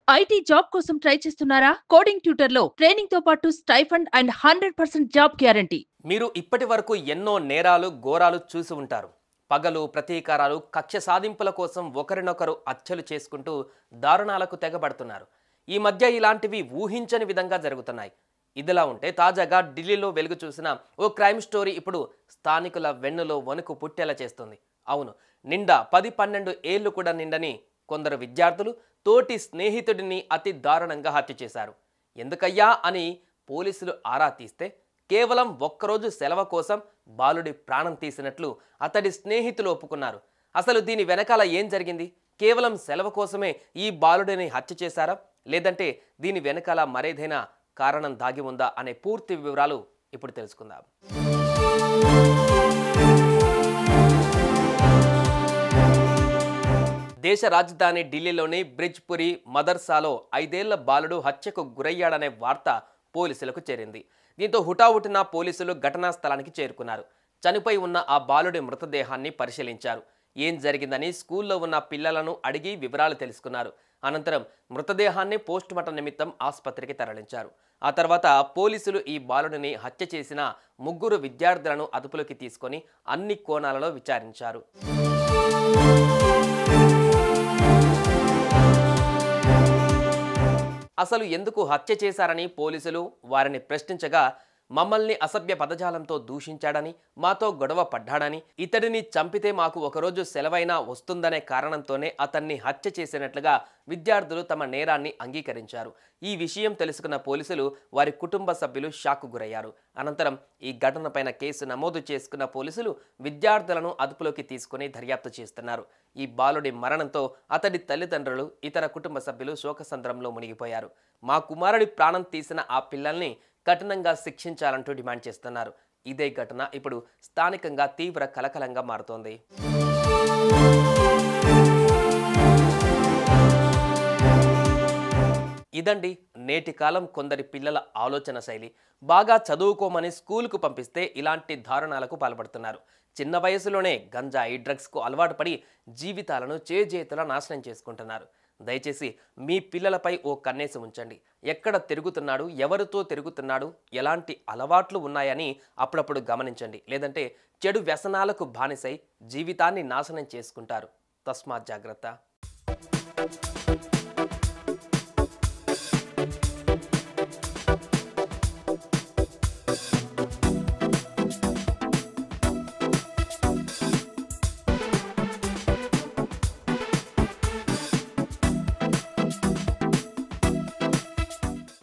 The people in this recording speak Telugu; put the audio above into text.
ఐటీ జాబ్ కోసం ట్రై చేస్తున్నారా? కోడింగ్ ట్యూటర్‌లో ట్రైనింగ్‌తో పాటు స్టైఫండ్ అండ్ 100% జాబ్ గ్యారంటీ. మీరు ఇప్పటి వరకు ఎన్నో నేరాలు, ఘోరాలు చూసి ఉంటారు. పగలు, ప్రతీకారాలు, కక్ష సాధింపుల కోసం ఒకరినొకరు హత్యలు చేసుకుంటూ దారుణాలకు తెగబడుతున్నారు. ఈ మధ్య ఇలాంటివి ఊహించని విధంగా జరుగుతున్నాయి. ఇదిలా ఉంటే తాజాగా ఢిల్లీలో వెలుగు చూసిన ఓ క్రైమ్ స్టోరీ ఇప్పుడు స్థానికుల వెన్నులో వణుకు పుట్టేలా చేస్తుంది. అవును, నిండా 10-12 ఏళ్లు కూడా నిండని కొందరు విద్యార్థులు తోటి స్నేహితుడిని అతి దారుణంగా హత్య చేశారు. ఎందుకయ్యా అని పోలీసులు ఆరా తీస్తే కేవలం ఒక్కరోజు సెలవు కోసం బాలుడి ప్రాణం తీసినట్లు అతడి స్నేహితులు ఒప్పుకున్నారు. అసలు దీని వెనకాల ఏం జరిగింది? కేవలం సెలవు కోసమే ఈ బాలుడిని హత్య చేశారా, లేదంటే దీని వెనకాల మరేదైనా కారణం దాగి ఉందా అనే పూర్తి వివరాలు ఇప్పుడు తెలుసుకుందాం. దేశ రాజధాని ఢిల్లీలోని బ్రిజ్పురి మదర్సాలో 5 ఏళ్ల బాలుడు హత్యకు గురయ్యాడనే వార్త పోలీసులకు చేరింది. దీంతో హుటాహుటిన పోలీసులు ఘటనా స్థలానికి చేరుకున్నారు. చనిపోయి ఉన్న ఆ బాలుడి మృతదేహాన్ని పరిశీలించారు. ఏం జరిగిందని స్కూల్లో ఉన్న పిల్లలను అడిగి వివరాలు తెలుసుకున్నారు. అనంతరం మృతదేహాన్ని పోస్టుమార్టం నిమిత్తం ఆసుపత్రికి తరలించారు. ఆ తర్వాత పోలీసులు ఈ బాలుడిని హత్య చేసిన 3 విద్యార్థులను అదుపులోకి తీసుకొని అన్ని కోణాలలో విచారించారు. అసలు ఎందుకు హత్య చేశారని పోలీసులు వారిని ప్రశ్నించగా, మమ్మల్ని అసభ్య పదజాలంతో దూషించాడని, మాతో గొడవ పడ్డాడని, ఇతడిని చంపితే మాకు ఒకరోజు సెలవైనా వస్తుందనే కారణంతోనే అతన్ని హత్య చేసినట్లుగా విద్యార్థులు తమ నేరాన్ని అంగీకరించారు. ఈ విషయం తెలుసుకున్న పోలీసులు వారి కుటుంబ సభ్యులు షాక్కు గురయ్యారు. అనంతరం ఈ ఘటనపైన కేసు నమోదు చేసుకున్న పోలీసులు విద్యార్థులను అదుపులోకి తీసుకుని దర్యాప్తు చేస్తున్నారు. ఈ బాలుడి మరణంతో అతడి తల్లిదండ్రులు, ఇతర కుటుంబ సభ్యులు శోకసంద్రంలో మునిగిపోయారు. మా కుమారుడి ప్రాణం తీసిన ఆ పిల్లల్ని కఠినంగా శిక్షించాలంటూ డిమాండ్ చేస్తున్నారు. ఇదే ఘటన ఇప్పుడు స్థానికంగా తీవ్ర కలకలంగా మారుతోంది. ఇదండి నేటి కాలం కొందరి పిల్లల ఆలోచన శైలి. బాగా చదువుకోమని స్కూలుకు పంపిస్తే ఇలాంటి దారుణాలకు పాల్పడుతున్నారు. చిన్న వయసులోనే గంజాయి, డ్రగ్స్కు అలవాటు పడి జీవితాలను చేజేతులా నాశనం చేసుకుంటున్నారు. దయచేసి మీ పిల్లలపై ఓ కన్నేసి ఉంచండి. ఎక్కడ తిరుగుతున్నాడు, ఎవరితో తిరుగుతున్నాడు, ఎలాంటి అలవాట్లు ఉన్నాయని అప్పుడప్పుడు గమనించండి. లేదంటే చెడు వ్యసనాలకు బానిసై జీవితాన్ని నాశనం చేసుకుంటారు. తస్మాత్ జాగ్రత్త.